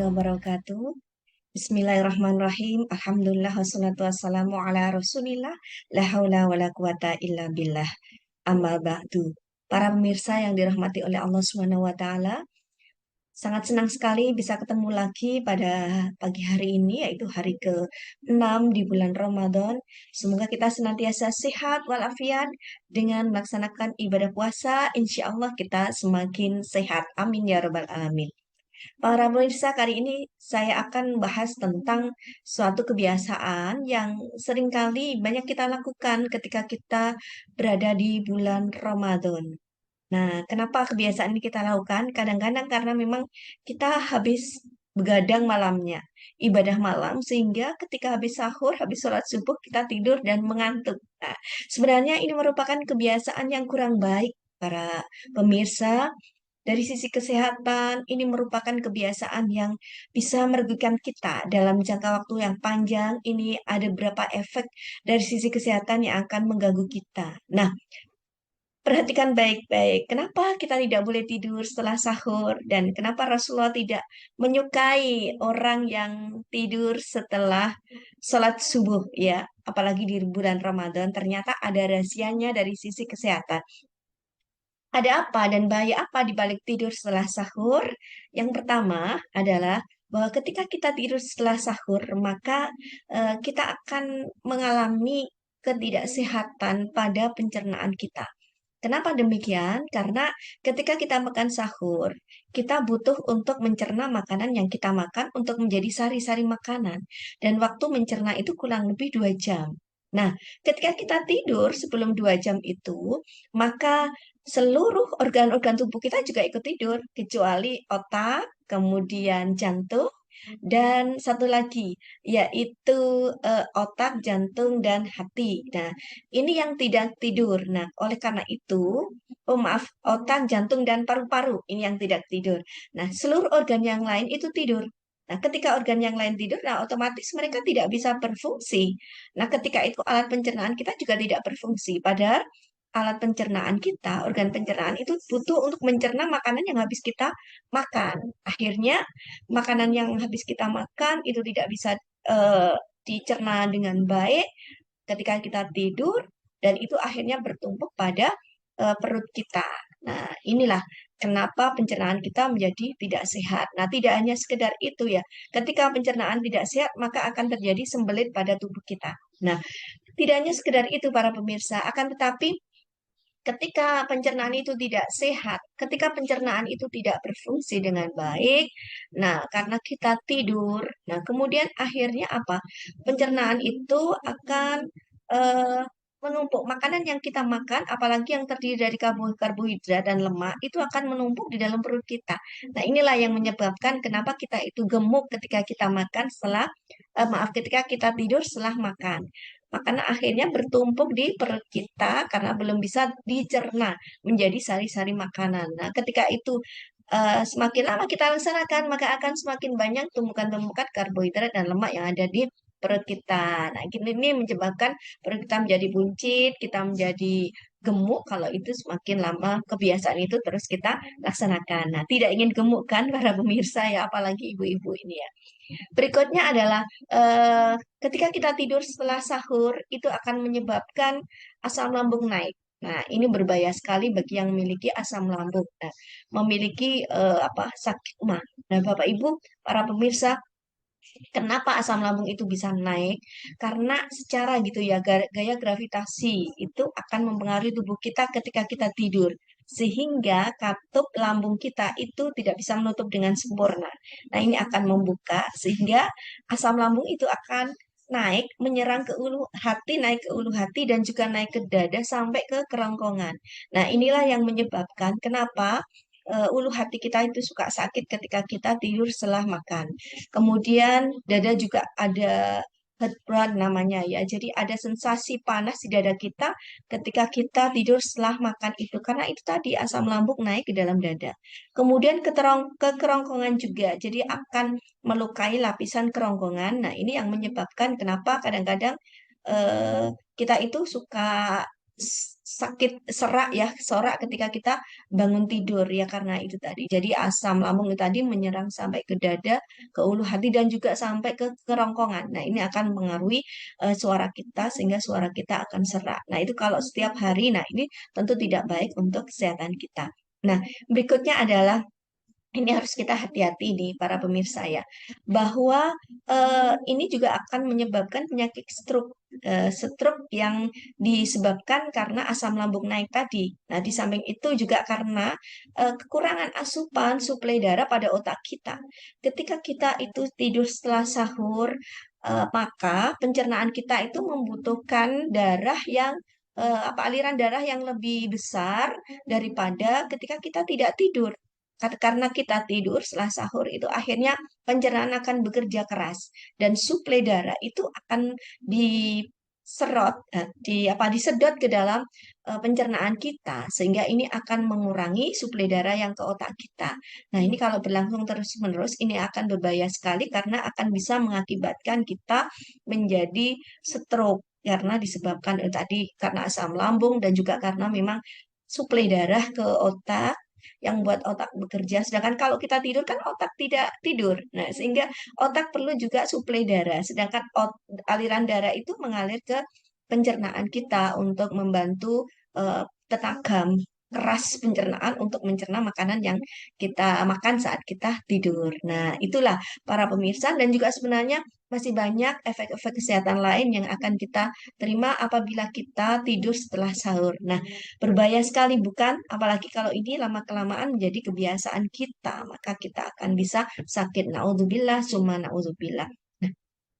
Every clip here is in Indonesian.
wabarakatuh. Bismillahirrahmanirrahim. Alhamdulillah wassalatu wassalamu ala Rasulillah. La haula wala quwata illa billah. Amma ba'du. Para pemirsa yang dirahmati oleh Allah Subhanahu wa taala, sangat senang sekali bisa ketemu lagi pada pagi hari ini, yaitu hari ke-6 di bulan Ramadan. Semoga kita senantiasa sehat walafiat dengan melaksanakan ibadah puasa. Insya Allah kita semakin sehat. Amin ya rabbal alamin. Para pemirsa, kali ini saya akan bahas tentang suatu kebiasaan yang seringkali banyak kita lakukan ketika kita berada di bulan Ramadan. Nah, kenapa kebiasaan ini kita lakukan? Kadang-kadang karena memang kita habis begadang malamnya, ibadah malam, sehingga ketika habis sahur, habis sholat subuh, kita tidur dan mengantuk. Nah, sebenarnya ini merupakan kebiasaan yang kurang baik para pemirsa. Dari sisi kesehatan, ini merupakan kebiasaan yang bisa merugikan kita dalam jangka waktu yang panjang. Ini ada beberapa efek dari sisi kesehatan yang akan mengganggu kita. Nah, perhatikan baik-baik. Kenapa kita tidak boleh tidur setelah sahur dan kenapa Rasulullah tidak menyukai orang yang tidur setelah sholat subuh ya, apalagi di bulan Ramadan. Ternyata ada rahasianya dari sisi kesehatan. Ada apa dan bahaya apa di balik tidur setelah sahur? Yang pertama adalah bahwa ketika kita tidur setelah sahur, maka kita akan mengalami ketidaksehatan pada pencernaan kita. Kenapa demikian? Karena ketika kita makan sahur, kita butuh untuk mencerna makanan yang kita makan untuk menjadi sari-sari makanan. Dan waktu mencerna itu kurang lebih 2 jam. Nah, ketika kita tidur sebelum 2 jam itu, maka seluruh organ-organ tubuh kita juga ikut tidur, kecuali otak, kemudian jantung, dan satu lagi, yaitu otak, jantung, dan hati. Nah, ini yang tidak tidur. Nah, oleh karena itu, oh maaf, otak, jantung, dan paru-paru ini yang tidak tidur. Nah, seluruh organ yang lain itu tidur. Nah, ketika organ yang lain tidur, nah otomatis mereka tidak bisa berfungsi. Nah, ketika itu alat pencernaan kita juga tidak berfungsi. Padahal alat pencernaan kita, organ pencernaan itu butuh untuk mencerna makanan yang habis kita makan. Akhirnya, makanan yang habis kita makan itu tidak bisa dicerna dengan baik ketika kita tidur dan itu akhirnya bertumpuk pada perut kita. Nah, inilah kenapa pencernaan kita menjadi tidak sehat. Nah, tidak hanya sekedar itu ya. Ketika pencernaan tidak sehat, maka akan terjadi sembelit pada tubuh kita. Nah, tidak hanya sekedar itu para pemirsa, akan tetapi ketika pencernaan itu tidak sehat, ketika pencernaan itu tidak berfungsi dengan baik, nah karena kita tidur, nah kemudian akhirnya apa? Pencernaan itu akan eh, menumpuk. Makanan yang kita makan, apalagi yang terdiri dari karbohidrat dan lemak, itu akan menumpuk di dalam perut kita. Nah inilah yang menyebabkan kenapa kita itu gemuk ketika kita makan setelah, maaf, ketika kita tidur setelah makan. Makanan akhirnya bertumpuk di perut kita karena belum bisa dicerna menjadi sari-sari makanan. Nah, ketika itu semakin lama kita laksanakan, maka akan semakin banyak tumpukan-tumpukan karbohidrat dan lemak yang ada di perut kita. Nah, ini menyebabkan perut kita menjadi buncit, kita menjadi gemuk kalau itu semakin lama kebiasaan itu terus kita laksanakan. Nah, tidak ingin gemuk kan para pemirsa ya, apalagi ibu-ibu ini ya. Berikutnya adalah eh, ketika kita tidur setelah sahur itu akan menyebabkan asam lambung naik. Nah, ini berbahaya sekali bagi yang memiliki asam lambung. Nah, memiliki apa sakit mah. Nah, Bapak Ibu, para pemirsa, kenapa asam lambung itu bisa naik? Karena secara gitu ya, gaya gravitasi itu akan mempengaruhi tubuh kita ketika kita tidur. Sehingga katup lambung kita itu tidak bisa menutup dengan sempurna. Nah, ini akan membuka sehingga asam lambung itu akan naik, menyerang ke ulu hati, naik ke ulu hati, dan juga naik ke dada sampai ke kerongkongan. Nah, inilah yang menyebabkan kenapa ulu hati kita itu suka sakit ketika kita tidur setelah makan. Kemudian dada juga ada heartburn namanya ya. Jadi ada sensasi panas di dada kita ketika kita tidur setelah makan itu. Karena itu tadi asam lambung naik ke dalam dada. Kemudian ke kerongkongan juga. Jadi akan melukai lapisan kerongkongan. Nah ini yang menyebabkan kenapa kadang-kadang kita itu suka sakit serak ya, sorak ketika kita bangun tidur ya karena itu tadi. Jadi asam lambung itu tadi menyerang sampai ke dada, ke ulu hati dan juga sampai ke kerongkongan. Nah, ini akan mengaruhi suara kita sehingga suara kita akan serak. Nah, itu kalau setiap hari, nah ini tentu tidak baik untuk kesehatan kita. Nah, berikutnya adalah ini harus kita hati-hati nih para pemirsa ya, bahwa ini juga akan menyebabkan penyakit stroke. Stroke yang disebabkan karena asam lambung naik tadi. Nah, di samping itu juga karena kekurangan asupan suplai darah pada otak kita. Ketika kita itu tidur setelah sahur, maka pencernaan kita itu membutuhkan darah yang aliran darah yang lebih besar daripada ketika kita tidak tidur. Karena kita tidur setelah sahur itu akhirnya pencernaan akan bekerja keras dan suplai darah itu akan diserot disedot ke dalam pencernaan kita sehingga ini akan mengurangi suplai darah yang ke otak kita. Nah, ini kalau berlangsung terus-menerus ini akan berbahaya sekali karena akan bisa mengakibatkan kita menjadi stroke karena disebabkan tadi karena asam lambung dan juga karena memang suplai darah ke otak yang buat otak bekerja. Sedangkan kalau kita tidur kan otak tidak tidur. Nah, sehingga otak perlu juga suplai darah. Sedangkan aliran darah itu mengalir ke pencernaan kita untuk membantu tenaga keras pencernaan untuk mencerna makanan yang kita makan saat kita tidur. Nah, itulah para pemirsa dan juga sebenarnya masih banyak efek-efek kesehatan lain yang akan kita terima apabila kita tidur setelah sahur. Nah, berbahaya sekali bukan? Apalagi kalau ini lama-kelamaan menjadi kebiasaan kita, maka kita akan bisa sakit. Naudzubillah, summa naudzubillah. Nah,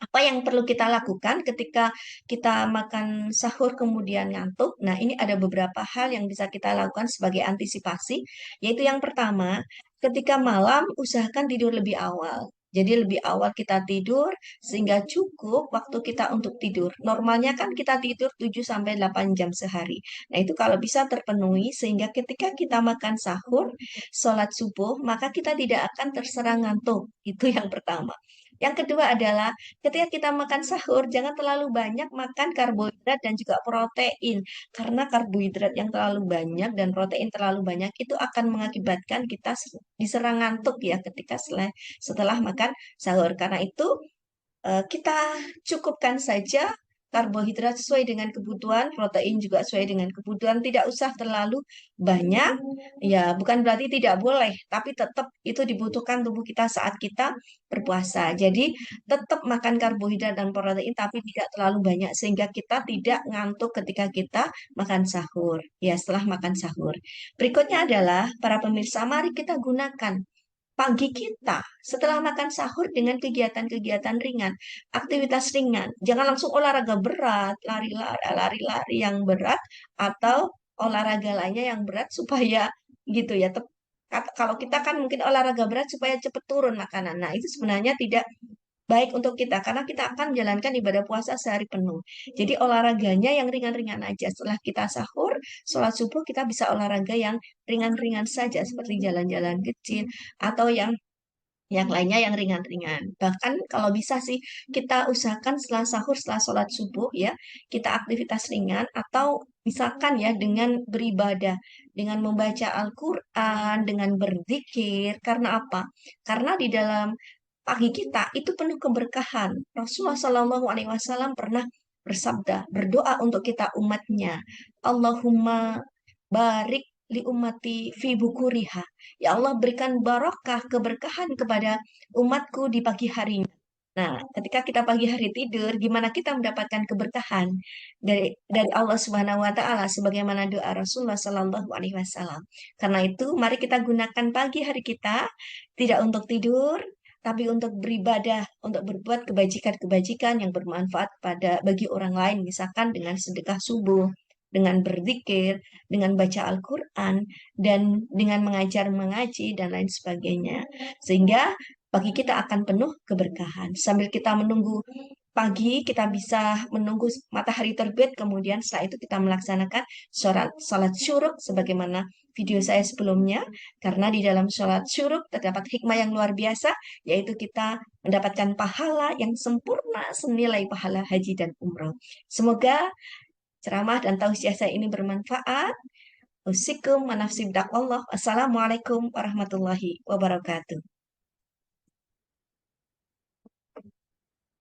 apa yang perlu kita lakukan ketika kita makan sahur kemudian ngantuk? Nah, ini ada beberapa hal yang bisa kita lakukan sebagai antisipasi, yaitu yang pertama, ketika malam usahakan tidur lebih awal. Jadi lebih awal kita tidur sehingga cukup waktu kita untuk tidur. Normalnya kan kita tidur 7 sampai 8 jam sehari. Nah, itu kalau bisa terpenuhi sehingga ketika kita makan sahur, sholat subuh, maka kita tidak akan terserang ngantuk. Itu yang pertama. Yang kedua adalah ketika kita makan sahur, jangan terlalu banyak makan karbohidrat dan juga protein. Karena karbohidrat yang terlalu banyak dan protein terlalu banyak itu akan mengakibatkan kita diserang ngantuk ya ketika setelah makan sahur. Karena itu kita cukupkan saja karbohidrat sesuai dengan kebutuhan, protein juga sesuai dengan kebutuhan, tidak usah terlalu banyak. Ya, bukan berarti tidak boleh, tapi tetap itu dibutuhkan tubuh kita saat kita berpuasa. Jadi, tetap makan karbohidrat dan protein, tapi tidak terlalu banyak sehingga kita tidak ngantuk ketika kita makan sahur. Ya, setelah makan sahur. Berikutnya adalah para pemirsa, mari kita gunakan pagi kita setelah makan sahur dengan kegiatan-kegiatan ringan, aktivitas ringan. Jangan langsung olahraga berat, lari-lari yang berat atau olahraga lainnya yang berat supaya gitu ya. Kalau kita kan mungkin olahraga berat supaya cepat turun makanan. Nah, itu sebenarnya tidak baik untuk kita karena kita akan menjalankan ibadah puasa sehari penuh. Jadi olahraganya yang ringan-ringan aja. Setelah kita sahur, sholat subuh kita bisa olahraga yang ringan-ringan saja seperti jalan-jalan kecil atau yang lainnya yang ringan-ringan. Bahkan kalau bisa sih kita usahakan setelah sahur, setelah sholat subuh ya, kita aktivitas ringan atau misalkan ya dengan beribadah, dengan membaca Al-Quran, dengan berzikir. Karena apa? Karena di dalam pagi kita itu penuh keberkahan. Rasulullah Shallallahu Alaihi Wasallam pernah bersabda, berdoa untuk kita umatnya. Allahumma barik li ummati fi bukuriha. Ya Allah berikan barokah, keberkahan kepada umatku di pagi harinya. Nah, ketika kita pagi hari tidur, gimana kita mendapatkan keberkahan dari Allah Subhanahu wa taala sebagaimana doa Rasulullah Shallallahu alaihi wasallam. Karena itu, mari kita gunakan pagi hari kita tidak untuk tidur, tapi untuk beribadah, untuk berbuat kebajikan-kebajikan yang bermanfaat bagi orang lain, misalkan dengan sedekah subuh, dengan berzikir, dengan baca Al-Quran, dan dengan mengajar mengaji, dan lain sebagainya. Sehingga pagi kita akan penuh keberkahan. Sambil kita menunggu pagi, kita bisa menunggu matahari terbit, kemudian setelah itu kita melaksanakan sholat syuruk, sebagaimana video saya sebelumnya, karena di dalam sholat syuruk terdapat hikmah yang luar biasa, yaitu kita mendapatkan pahala yang sempurna senilai pahala haji dan umroh. Semoga ceramah dan tausiah saya ini bermanfaat. Usikum manafsi Allah. Assalamualaikum warahmatullahi wabarakatuh.